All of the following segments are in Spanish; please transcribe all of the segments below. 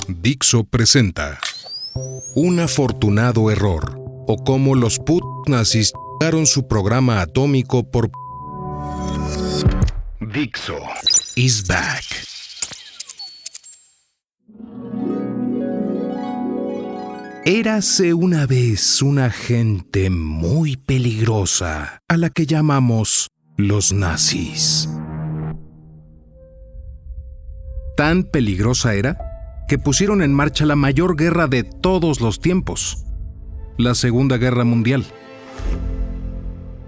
Dixo presenta Un afortunado error, o cómo los nazis crearon su programa atómico por... Dixo is back. Érase una vez una gente muy peligrosa a la que llamamos los nazis. Tan peligrosa era que pusieron en marcha la mayor guerra de todos los tiempos, la Segunda Guerra Mundial.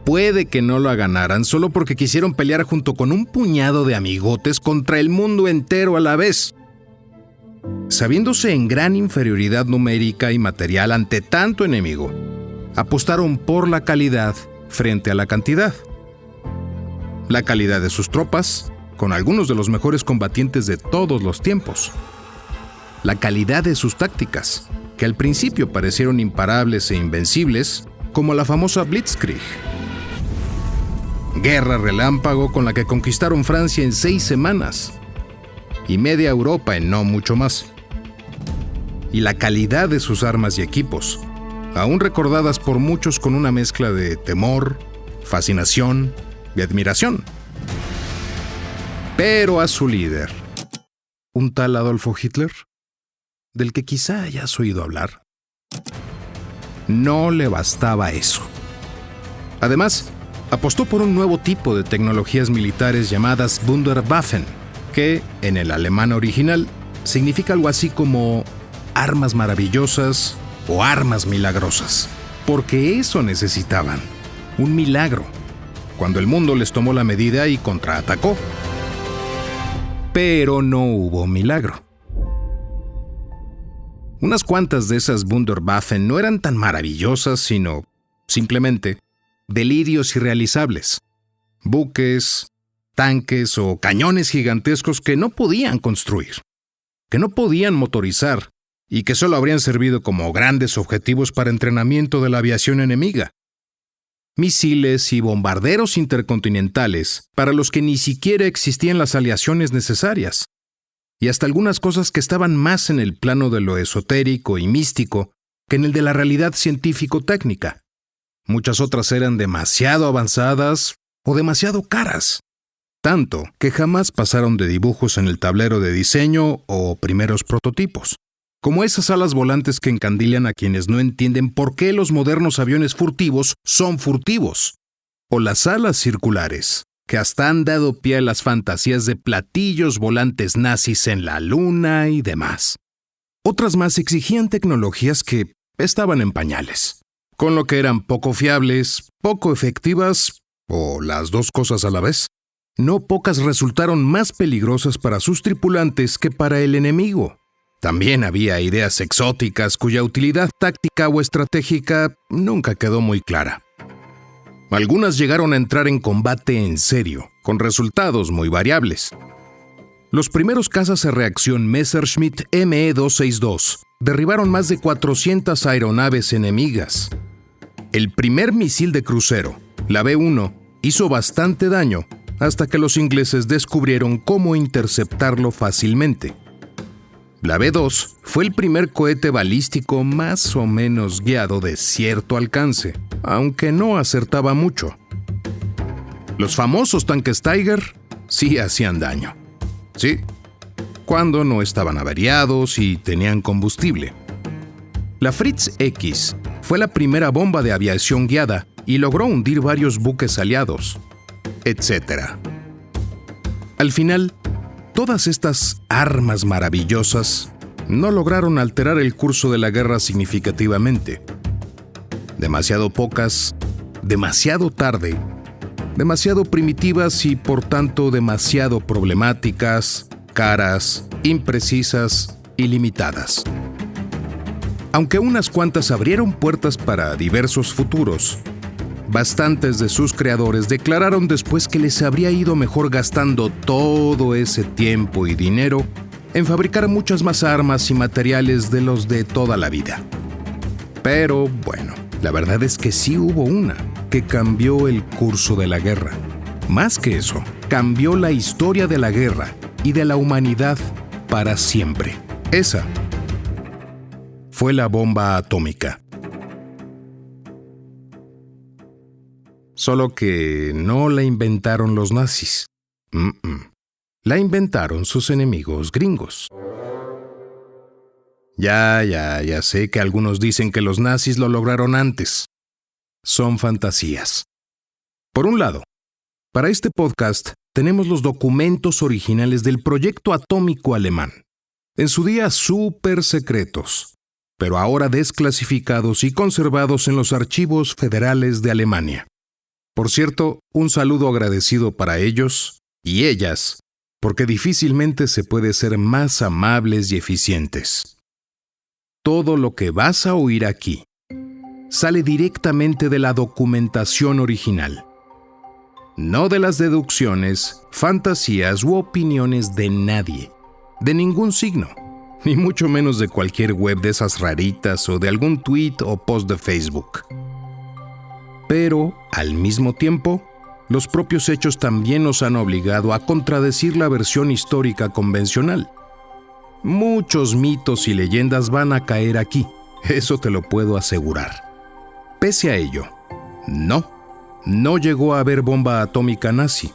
Puede que no la ganaran solo porque quisieron pelear junto con un puñado de amigotes contra el mundo entero a la vez. Sabiéndose en gran inferioridad numérica y material ante tanto enemigo, apostaron por la calidad frente a la cantidad. La calidad de sus tropas, con algunos de los mejores combatientes de todos los tiempos. La calidad de sus tácticas, que al principio parecieron imparables e invencibles, como la famosa Blitzkrieg. Guerra relámpago con la que conquistaron Francia en 6 semanas, y media Europa en no mucho más. Y la calidad de sus armas y equipos, aún recordadas por muchos con una mezcla de temor, fascinación y admiración. Pero a su líder, un tal Adolfo Hitler, del que quizá hayas oído hablar, no le bastaba eso. Además, apostó por un nuevo tipo de tecnologías militares llamadas Wunderwaffen, que, en el alemán original, significa algo así como armas maravillosas o armas milagrosas. Porque eso necesitaban, un milagro, cuando el mundo les tomó la medida y contraatacó. Pero no hubo milagro. Unas cuantas de esas Wunderwaffen no eran tan maravillosas, sino, simplemente, delirios irrealizables. Buques, tanques o cañones gigantescos que no podían construir, que no podían motorizar y que solo habrían servido como grandes objetivos para entrenamiento de la aviación enemiga. Misiles y bombarderos intercontinentales para los que ni siquiera existían las aleaciones necesarias, y hasta algunas cosas que estaban más en el plano de lo esotérico y místico que en el de la realidad científico-técnica. Muchas otras eran demasiado avanzadas o demasiado caras, tanto que jamás pasaron de dibujos en el tablero de diseño o primeros prototipos, como esas alas volantes que encandilan a quienes no entienden por qué los modernos aviones furtivos son furtivos, o las alas circulares, que hasta han dado pie a las fantasías de platillos volantes nazis en la luna y demás. Otras más exigían tecnologías que estaban en pañales, con lo que eran poco fiables, poco efectivas, o las dos cosas a la vez. No pocas resultaron más peligrosas para sus tripulantes que para el enemigo. También había ideas exóticas cuya utilidad táctica o estratégica nunca quedó muy clara. Algunas llegaron a entrar en combate en serio, con resultados muy variables. Los primeros cazas de reacción Messerschmitt Me-262 derribaron más de 400 aeronaves enemigas. El primer misil de crucero, la B-1, hizo bastante daño hasta que los ingleses descubrieron cómo interceptarlo fácilmente. La B-2 fue el primer cohete balístico más o menos guiado de cierto alcance, aunque no acertaba mucho. Los famosos tanques Tiger sí hacían daño. Sí, cuando no estaban averiados y tenían combustible. La Fritz X fue la primera bomba de aviación guiada y logró hundir varios buques aliados, etc. Al final, todas estas armas maravillosas no lograron alterar el curso de la guerra significativamente. Demasiado pocas, demasiado tarde, demasiado primitivas y por tanto demasiado problemáticas, caras, imprecisas y limitadas. Aunque unas cuantas abrieron puertas para diversos futuros, bastantes de sus creadores declararon después que les habría ido mejor gastando todo ese tiempo y dinero en fabricar muchas más armas y materiales de los de toda la vida. Pero bueno, la verdad es que sí hubo una que cambió el curso de la guerra. Más que eso, cambió la historia de la guerra y de la humanidad para siempre. Esa fue la bomba atómica. Solo que no la inventaron los nazis. La inventaron sus enemigos gringos. Ya sé que algunos dicen que los nazis lo lograron antes. Son fantasías. Por un lado, para este podcast tenemos los documentos originales del proyecto atómico alemán. En su día súper secretos, pero ahora desclasificados y conservados en los archivos federales de Alemania. Por cierto, un saludo agradecido para ellos y ellas, porque difícilmente se puede ser más amables y eficientes. Todo lo que vas a oír aquí sale directamente de la documentación original, no de las deducciones, fantasías u opiniones de nadie, de ningún signo, ni mucho menos de cualquier web de esas raritas o de algún tweet o post de Facebook. Pero, al mismo tiempo, los propios hechos también nos han obligado a contradecir la versión histórica convencional. Muchos mitos y leyendas van a caer aquí, eso te lo puedo asegurar. Pese a ello, no llegó a haber bomba atómica nazi.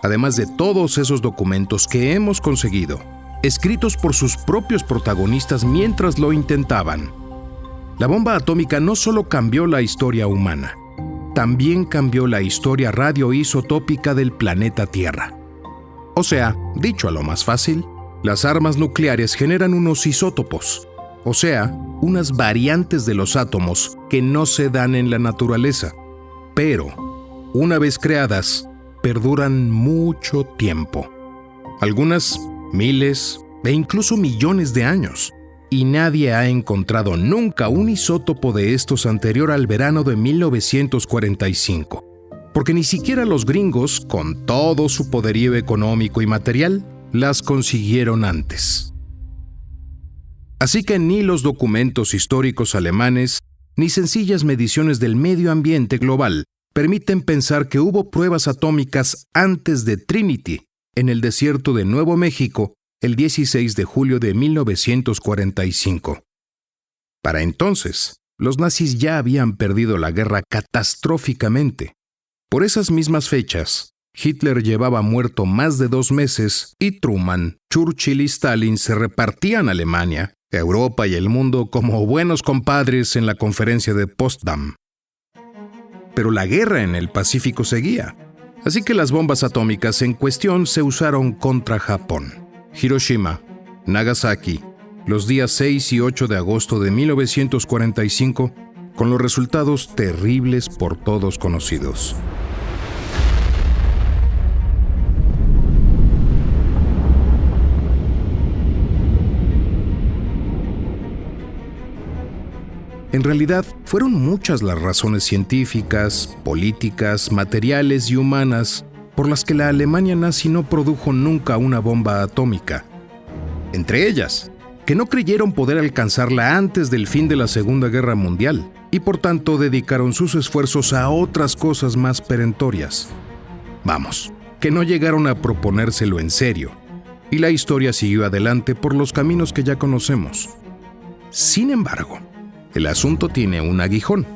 Además de todos esos documentos que hemos conseguido, escritos por sus propios protagonistas mientras lo intentaban, la bomba atómica no solo cambió la historia humana, también cambió la historia radioisotópica del planeta Tierra. O sea, dicho a lo más fácil, las armas nucleares generan unos isótopos, o sea, unas variantes de los átomos que no se dan en la naturaleza, pero, una vez creadas, perduran mucho tiempo. Algunas miles e incluso millones de años, y nadie ha encontrado nunca un isótopo de estos anterior al verano de 1945, porque ni siquiera los gringos, con todo su poderío económico y material, las consiguieron antes. Así que ni los documentos históricos alemanes, ni sencillas mediciones del medio ambiente global permiten pensar que hubo pruebas atómicas antes de Trinity, en el desierto de Nuevo México, el 16 de julio de 1945. Para entonces, los nazis ya habían perdido la guerra catastróficamente. Por esas mismas fechas, Hitler llevaba muerto más de 2 meses y Truman, Churchill y Stalin se repartían Alemania, Europa y el mundo como buenos compadres en la conferencia de Potsdam. Pero la guerra en el Pacífico seguía, así que las bombas atómicas en cuestión se usaron contra Japón, Hiroshima, Nagasaki, los días 6 y 8 de agosto de 1945, con los resultados terribles por todos conocidos. En realidad, fueron muchas las razones científicas, políticas, materiales y humanas por las que la Alemania nazi no produjo nunca una bomba atómica. Entre ellas, que no creyeron poder alcanzarla antes del fin de la Segunda Guerra Mundial y por tanto dedicaron sus esfuerzos a otras cosas más perentorias. Vamos, que no llegaron a proponérselo en serio, y la historia siguió adelante por los caminos que ya conocemos. Sin embargo, el asunto tiene un aguijón.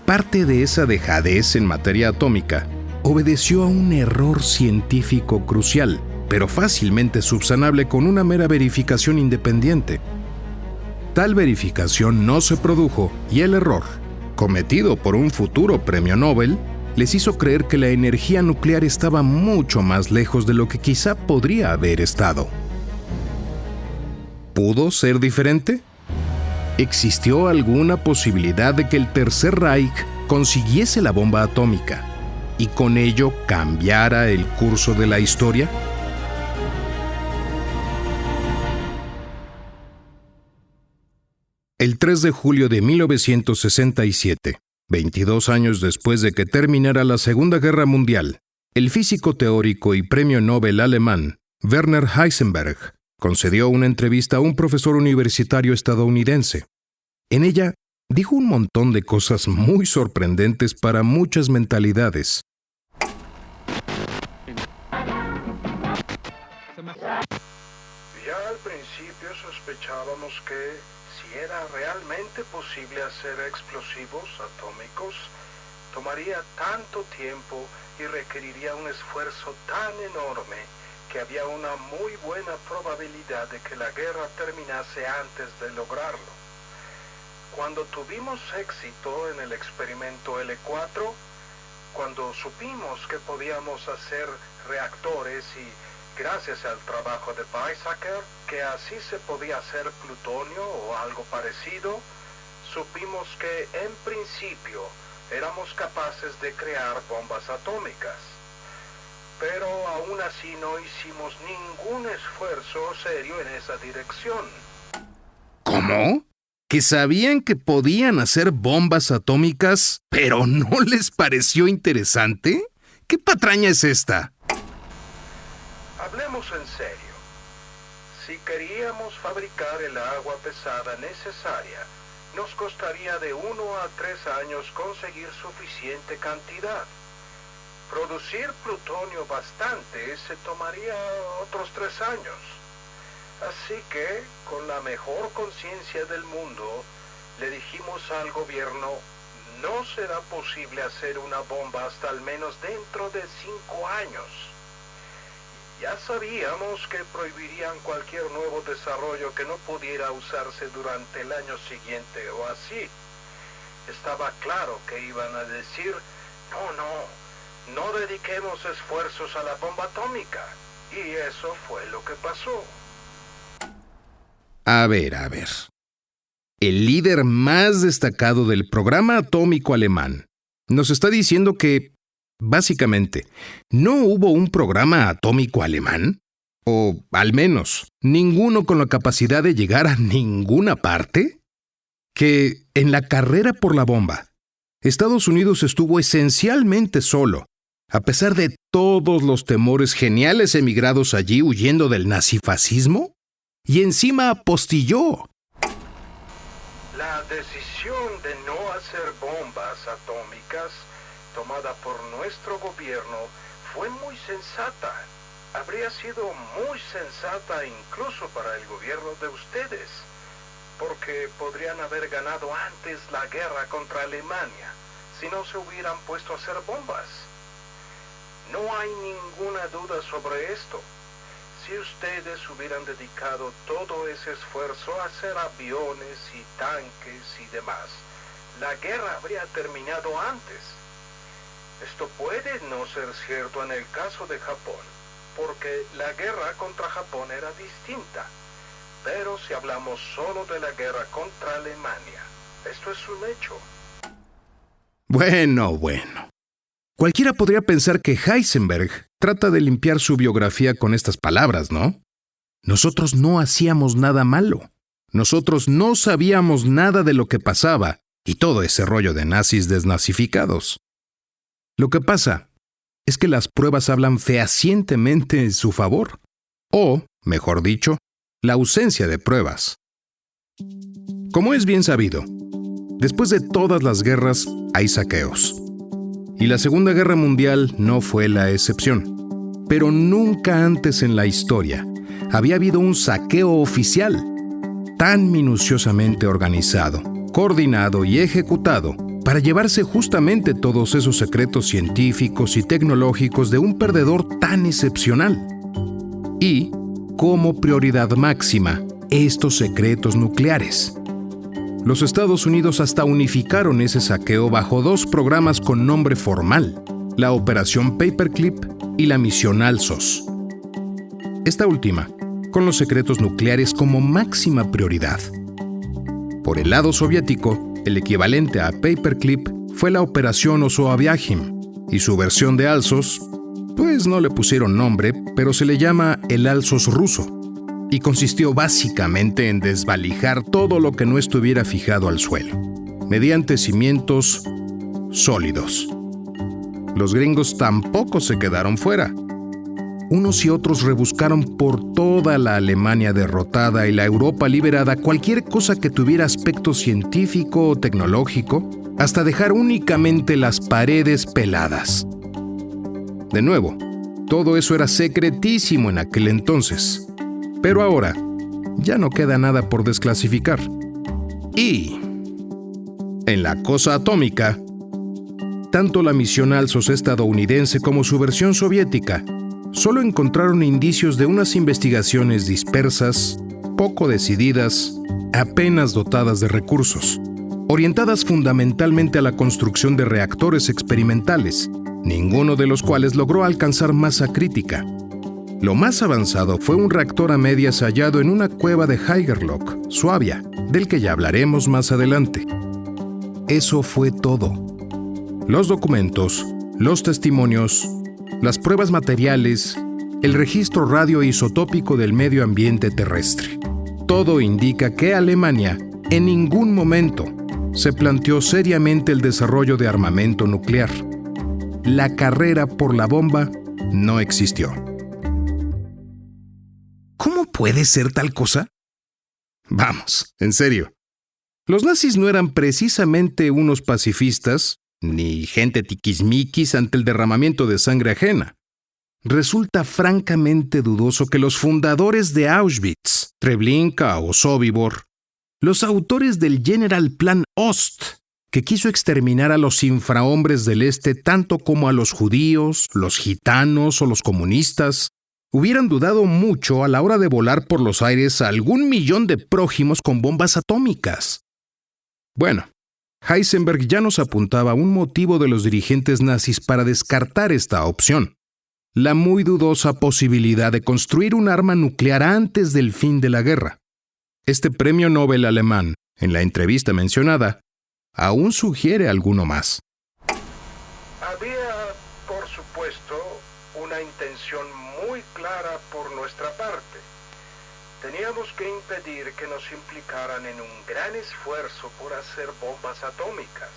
Parte de esa dejadez en materia atómica obedeció a un error científico crucial, pero fácilmente subsanable con una mera verificación independiente. Tal verificación no se produjo y el error, cometido por un futuro premio Nobel, les hizo creer que la energía nuclear estaba mucho más lejos de lo que quizá podría haber estado. ¿Pudo ser diferente? ¿Existió alguna posibilidad de que el Tercer Reich consiguiese la bomba atómica y con ello cambiara el curso de la historia? El 3 de julio de 1967, 22 años después de que terminara la Segunda Guerra Mundial, el físico teórico y premio Nobel alemán Werner Heisenberg concedió una entrevista a un profesor universitario estadounidense. En ella, dijo un montón de cosas muy sorprendentes para muchas mentalidades. Ya al principio principio sospechábamos que si era realmente posible hacer explosivos atómicos, tomaría tanto tiempo y requeriría un esfuerzo tan enorme que había una muy buena probabilidad de que la guerra terminase antes de lograrlo. Cuando tuvimos éxito en el experimento L4, cuando supimos que podíamos hacer reactores y gracias al trabajo de Weizsäcker, que así se podía hacer plutonio o algo parecido, supimos que en principio éramos capaces de crear bombas atómicas. Pero aún así no hicimos ningún esfuerzo serio en esa dirección. ¿Cómo? ¿Que sabían que podían hacer bombas atómicas, pero no les pareció interesante? ¿Qué patraña es esta? Hablemos en serio. Si queríamos fabricar el agua pesada necesaria, nos costaría de 1 a 3 años conseguir suficiente cantidad. Producir plutonio bastante se tomaría otros 3 años. Así que, con la mejor conciencia del mundo, le dijimos al gobierno, no será posible hacer una bomba hasta al menos dentro de 5 años. Ya sabíamos que prohibirían cualquier nuevo desarrollo que no pudiera usarse durante el año siguiente o así. Estaba claro que iban a decir, no dediquemos esfuerzos a la bomba atómica. Y eso fue lo que pasó. A ver. El líder más destacado del programa atómico alemán nos está diciendo que, básicamente, ¿no hubo un programa atómico alemán? O, al menos, ninguno con la capacidad de llegar a ninguna parte. Que, en la carrera por la bomba, Estados Unidos estuvo esencialmente solo, a pesar de todos los temores geniales emigrados allí huyendo del nazifascismo. Y encima apostilló. La decisión de no hacer bombas atómicas, tomada por nuestro gobierno, fue muy sensata. Habría sido muy sensata incluso para el gobierno de ustedes, porque podrían haber ganado antes la guerra contra Alemania si no se hubieran puesto a hacer bombas. No hay ninguna duda sobre esto. Si ustedes hubieran dedicado todo ese esfuerzo a hacer aviones y tanques y demás, la guerra habría terminado antes. Esto puede no ser cierto en el caso de Japón, porque la guerra contra Japón era distinta. Pero si hablamos solo de la guerra contra Alemania, esto es un hecho. Bueno. Cualquiera podría pensar que Heisenberg trata de limpiar su biografía con estas palabras, ¿no? Nosotros no hacíamos nada malo. Nosotros no sabíamos nada de lo que pasaba y todo ese rollo de nazis desnazificados. Lo que pasa es que las pruebas hablan fehacientemente en su favor. O, mejor dicho, la ausencia de pruebas. Como es bien sabido, después de todas las guerras hay saqueos. Y la Segunda Guerra Mundial no fue la excepción. Pero nunca antes en la historia había habido un saqueo oficial tan minuciosamente organizado, coordinado y ejecutado para llevarse justamente todos esos secretos científicos y tecnológicos de un perdedor tan excepcional. Y, como prioridad máxima, estos secretos nucleares. Los Estados Unidos hasta unificaron ese saqueo bajo 2 programas con nombre formal, la Operación Paperclip y la Misión Alsos. Esta última, con los secretos nucleares como máxima prioridad. Por el lado soviético, el equivalente a Paperclip fue la Operación Osoaviajim, y su versión de Alsos, pues no le pusieron nombre, pero se le llama el Alsos ruso, y consistió básicamente en desvalijar todo lo que no estuviera fijado al suelo, mediante cimientos sólidos. Los gringos tampoco se quedaron fuera. Unos y otros rebuscaron por toda la Alemania derrotada y la Europa liberada cualquier cosa que tuviera aspecto científico o tecnológico, hasta dejar únicamente las paredes peladas. De nuevo, todo eso era secretísimo en aquel entonces. Pero ahora, ya no queda nada por desclasificar. Y en la cosa atómica, tanto la misión Alsos estadounidense como su versión soviética solo encontraron indicios de unas investigaciones dispersas, poco decididas, apenas dotadas de recursos, orientadas fundamentalmente a la construcción de reactores experimentales, ninguno de los cuales logró alcanzar masa crítica. Lo más avanzado fue un reactor a medias hallado en una cueva de Haigerloch, Suabia, del que ya hablaremos más adelante. Eso fue todo. Los documentos, los testimonios, las pruebas materiales, el registro radioisotópico del medio ambiente terrestre. Todo indica que Alemania en ningún momento se planteó seriamente el desarrollo de armamento nuclear. La carrera por la bomba no existió. ¿Cómo puede ser tal cosa? Vamos, en serio. Los nazis no eran precisamente unos pacifistas, ni gente tiquismiquis ante el derramamiento de sangre ajena. Resulta francamente dudoso que los fundadores de Auschwitz, Treblinka o Sobibor, los autores del General Plan Ost, que quiso exterminar a los infrahombres del Este tanto como a los judíos, los gitanos o los comunistas, hubieran dudado mucho a la hora de volar por los aires a algún millón de prójimos con bombas atómicas. Bueno, Heisenberg ya nos apuntaba un motivo de los dirigentes nazis para descartar esta opción: la muy dudosa posibilidad de construir un arma nuclear antes del fin de la guerra. Este premio Nobel alemán, en la entrevista mencionada, aún sugiere alguno más. Había, por supuesto, una intención muy clara por nuestra parte. Teníamos que impedir que nos implicaran en un gran esfuerzo por hacer bombas atómicas.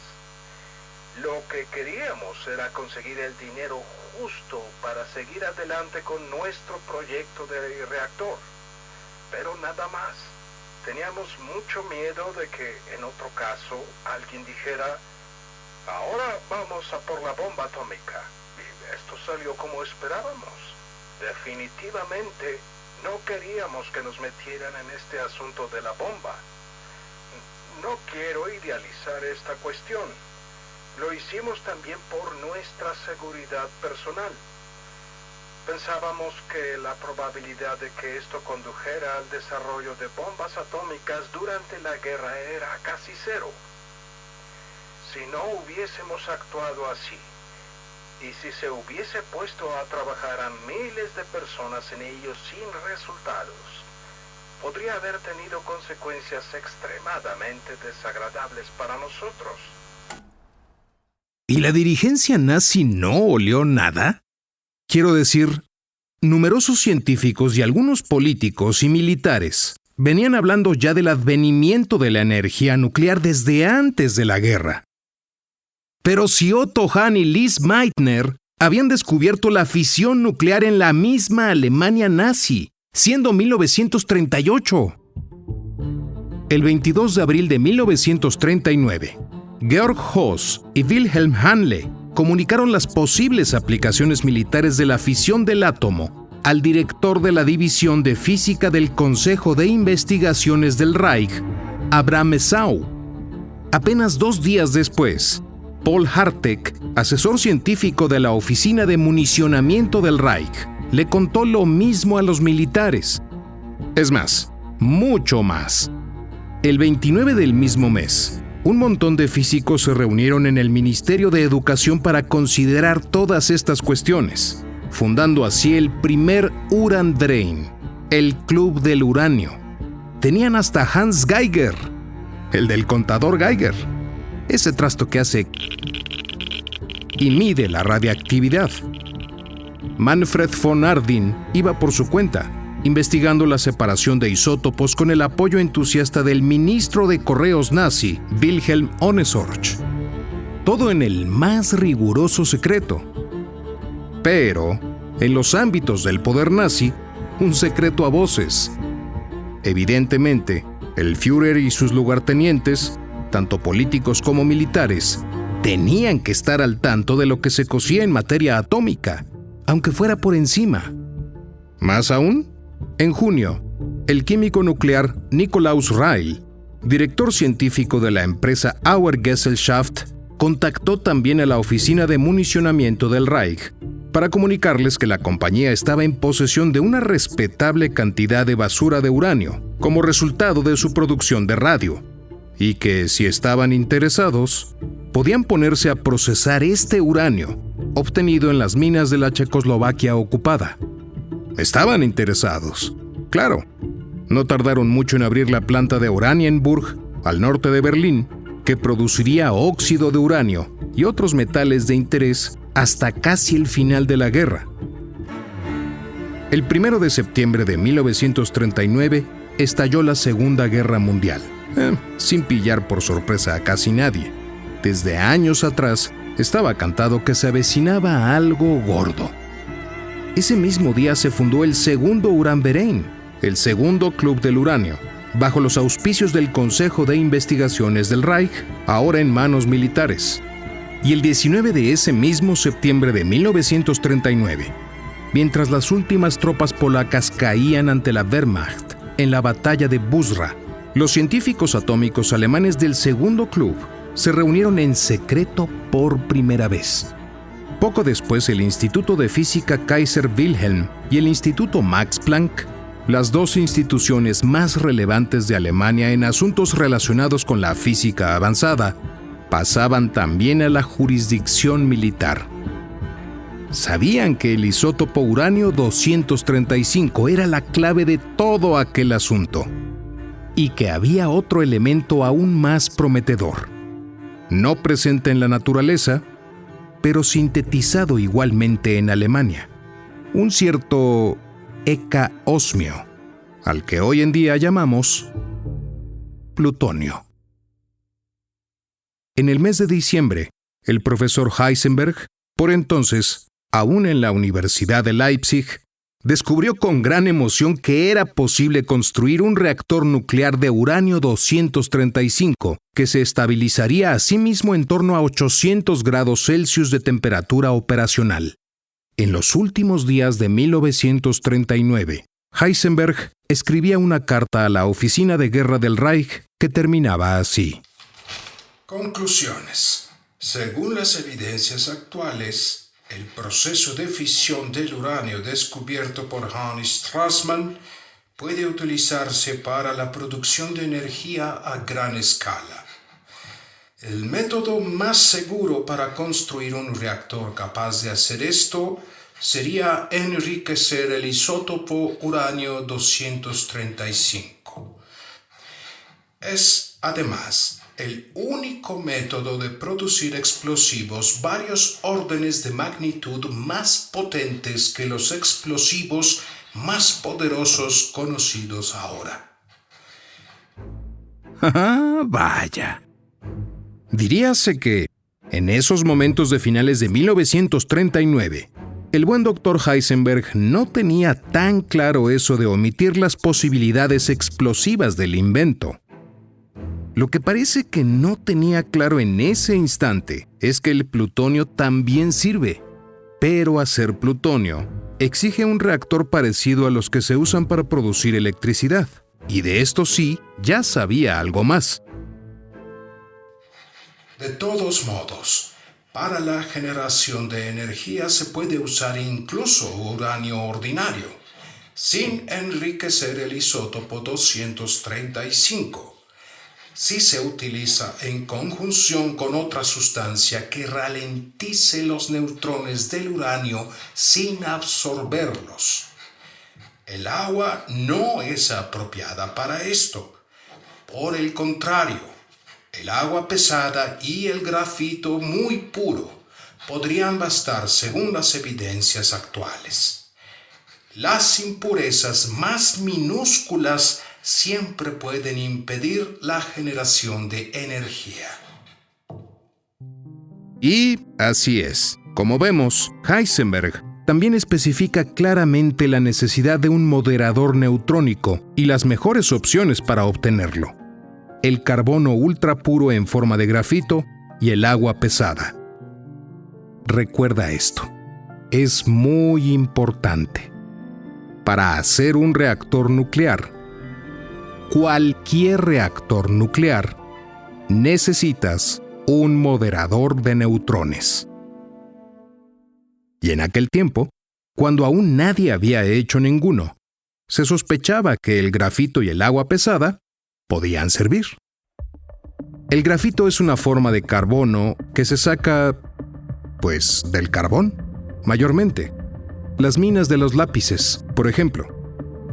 Lo que queríamos era conseguir el dinero justo para seguir adelante con nuestro proyecto de reactor. Pero nada más. Teníamos mucho miedo de que, en otro caso, alguien dijera: ahora vamos a por la bomba atómica. Y esto salió como esperábamos. Definitivamente no queríamos que nos metieran en este asunto de la bomba. No quiero idealizar esta cuestión. Lo hicimos también por nuestra seguridad personal. Pensábamos que la probabilidad de que esto condujera al desarrollo de bombas atómicas durante la guerra era casi cero. Si no hubiésemos actuado así, y si se hubiese puesto a trabajar a miles de personas en ello sin resultados, podría haber tenido consecuencias extremadamente desagradables para nosotros. ¿Y la dirigencia nazi no olió nada? Quiero decir, numerosos científicos y algunos políticos y militares venían hablando ya del advenimiento de la energía nuclear desde antes de la guerra. Pero si Otto Hahn y Lise Meitner habían descubierto la fisión nuclear en la misma Alemania nazi, siendo 1938. El 22 de abril de 1939, Georg Höss y Wilhelm Hanle comunicaron las posibles aplicaciones militares de la fisión del átomo al director de la División de Física del Consejo de Investigaciones del Reich, Abraham Esau. Apenas 2 días después, Paul Hartek, asesor científico de la Oficina de Municionamiento del Reich, le contó lo mismo a los militares. Es más, mucho más. El 29 del mismo mes, un montón de físicos se reunieron en el Ministerio de Educación para considerar todas estas cuestiones, fundando así el primer Uranverein, el Club del Uranio. Tenían hasta Hans Geiger, el del contador Geiger, ese trasto que hace y mide la radiactividad. Manfred von Arding iba por su cuenta, investigando la separación de isótopos con el apoyo entusiasta del ministro de Correos nazi, Wilhelm Ohnesorge. Todo en el más riguroso secreto. Pero, en los ámbitos del poder nazi, un secreto a voces. Evidentemente, el Führer y sus lugartenientes, tanto políticos como militares, tenían que estar al tanto de lo que se cocía en materia atómica, aunque fuera por encima. Más aún, en junio, el químico nuclear Nikolaus Reil, director científico de la empresa Auer Gesellschaft, contactó también a la oficina de municionamiento del Reich para comunicarles que la compañía estaba en posesión de una respetable cantidad de basura de uranio como resultado de su producción de radio, y que si estaban interesados, podían ponerse a procesar este uranio obtenido en las minas de la Checoslovaquia ocupada. Estaban interesados, claro. No tardaron mucho en abrir la planta de Oranienburg, al norte de Berlín, que produciría óxido de uranio y otros metales de interés hasta casi el final de la guerra. El 1 de septiembre de 1939 estalló la Segunda Guerra Mundial, sin pillar por sorpresa a casi nadie. Desde años atrás estaba cantado que se avecinaba algo gordo. Ese mismo día se fundó el segundo Uranverein, el segundo club del uranio, bajo los auspicios del Consejo de Investigaciones del Reich, ahora en manos militares. Y el 19 de ese mismo septiembre de 1939, mientras las últimas tropas polacas caían ante la Wehrmacht en la batalla de Busra, los científicos atómicos alemanes del segundo club se reunieron en secreto por primera vez. Poco después, el Instituto de Física Kaiser Wilhelm y el Instituto Max Planck, las dos instituciones más relevantes de Alemania en asuntos relacionados con la física avanzada, pasaban también a la jurisdicción militar. Sabían que el isótopo uranio 235 era la clave de todo aquel asunto, y que había otro elemento aún más prometedor, no presente en la naturaleza, pero sintetizado igualmente en Alemania, un cierto osmio, al que hoy en día llamamos plutonio. En el mes de diciembre, el profesor Heisenberg, por entonces aún en la Universidad de Leipzig, descubrió con gran emoción que era posible construir un reactor nuclear de uranio 235 que se estabilizaría a sí mismo en torno a 800 grados Celsius de temperatura operacional. En los últimos días de 1939, Heisenberg escribía una carta a la oficina de guerra del Reich que terminaba así. Conclusiones. Según las evidencias actuales, el proceso de fisión del uranio descubierto por Hans Strassmann puede utilizarse para la producción de energía a gran escala. El método más seguro para construir un reactor capaz de hacer esto sería enriquecer el isótopo uranio 235. Es, además, el único método de producir explosivos varios órdenes de magnitud más potentes que los explosivos más poderosos conocidos ahora. Vaya. Diríase que, en esos momentos de finales de 1939, el buen doctor Heisenberg no tenía tan claro eso de omitir las posibilidades explosivas del invento. Lo que parece que no tenía claro en ese instante es que el plutonio también sirve, pero hacer plutonio exige un reactor parecido a los que se usan para producir electricidad, y de esto sí, ya sabía algo más. De todos modos, para la generación de energía se puede usar incluso uranio ordinario, sin enriquecer el isótopo 235. Si se utiliza en conjunción con otra sustancia que ralentice los neutrones del uranio sin absorberlos. El agua no es apropiada para esto. Por el contrario, el agua pesada y el grafito muy puro podrían bastar según las evidencias actuales. Las impurezas más minúsculas siempre pueden impedir la generación de energía. Y así es. Como vemos, Heisenberg también especifica claramente la necesidad de un moderador neutrónico y las mejores opciones para obtenerlo: el carbono ultra puro en forma de grafito y el agua pesada. Recuerda esto, es muy importante. Para hacer un reactor nuclear, cualquier reactor nuclear, necesitas un moderador de neutrones. Y en aquel tiempo, cuando aún nadie había hecho ninguno, se sospechaba que el grafito y el agua pesada podían servir. El grafito es una forma de carbono que se saca, del carbón, mayormente. Las minas de los lápices, por ejemplo,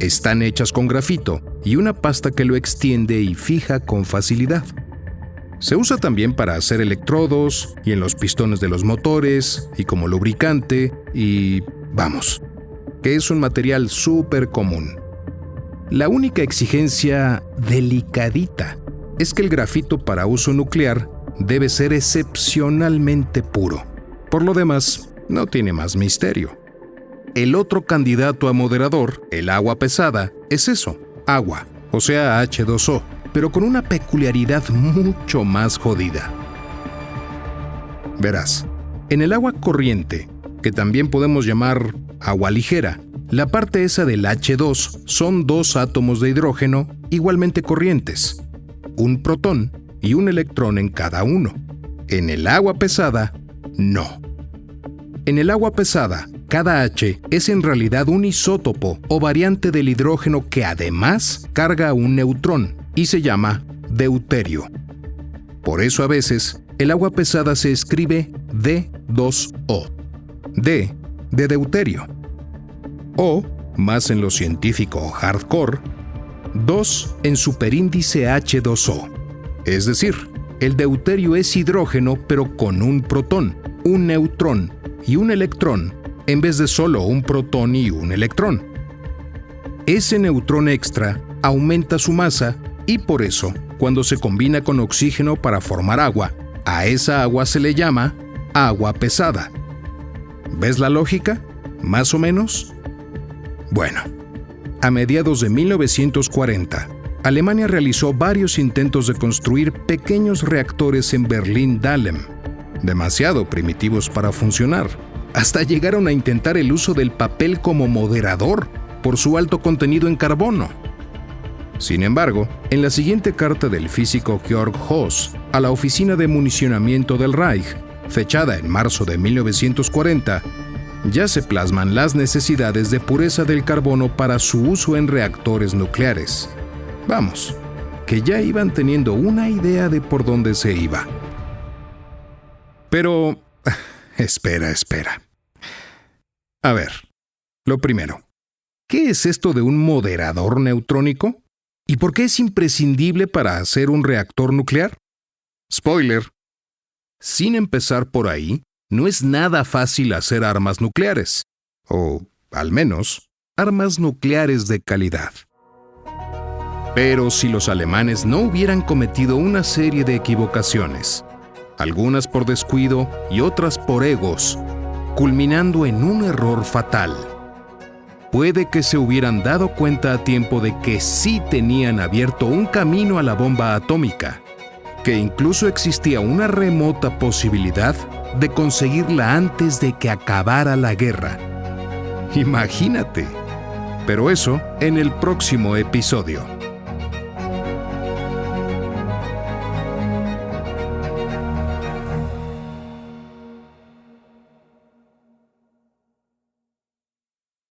están hechas con grafito y una pasta que lo extiende y fija con facilidad. Se usa también para hacer electrodos y en los pistones de los motores y como lubricante y, que es un material súper común. La única exigencia delicadita es que el grafito para uso nuclear debe ser excepcionalmente puro. Por lo demás, no tiene más misterio. El otro candidato a moderador, el agua pesada, es eso, agua, o sea H2O, pero con una peculiaridad mucho más jodida. Verás, en el agua corriente, que también podemos llamar agua ligera, la parte esa del H2 son 2 átomos de hidrógeno igualmente corrientes, un protón y un electrón en cada uno. En el agua pesada, no. En el agua pesada, cada H es en realidad un isótopo o variante del hidrógeno que además carga un neutrón y se llama deuterio. Por eso a veces el agua pesada se escribe D2O. D de deuterio. O, más en lo científico hardcore, 2 en superíndice H2O. Es decir, el deuterio es hidrógeno pero con un protón, un neutrón y un electrón en vez de solo un protón y un electrón. Ese neutrón extra aumenta su masa y por eso, cuando se combina con oxígeno para formar agua, a esa agua se le llama agua pesada. ¿Ves la lógica? ¿Más o menos? Bueno, a mediados de 1940, Alemania realizó varios intentos de construir pequeños reactores en Berlín-Dahlem, demasiado primitivos para funcionar. Hasta llegaron a intentar el uso del papel como moderador por su alto contenido en carbono. Sin embargo, en la siguiente carta del físico Georg Haas a la Oficina de Municionamiento del Reich, fechada en marzo de 1940, ya se plasman las necesidades de pureza del carbono para su uso en reactores nucleares. Que ya iban teniendo una idea de por dónde se iba. Pero, espera. A ver, lo primero, ¿qué es esto de un moderador neutrónico? ¿Y por qué es imprescindible para hacer un reactor nuclear? Spoiler. Sin empezar por ahí, no es nada fácil hacer armas nucleares. O, al menos, armas nucleares de calidad. Pero si los alemanes no hubieran cometido una serie de equivocaciones, algunas por descuido y otras por egos, culminando en un error fatal, puede que se hubieran dado cuenta a tiempo de que sí tenían abierto un camino a la bomba atómica, que incluso existía una remota posibilidad de conseguirla antes de que acabara la guerra. Imagínate. Pero eso en el próximo episodio.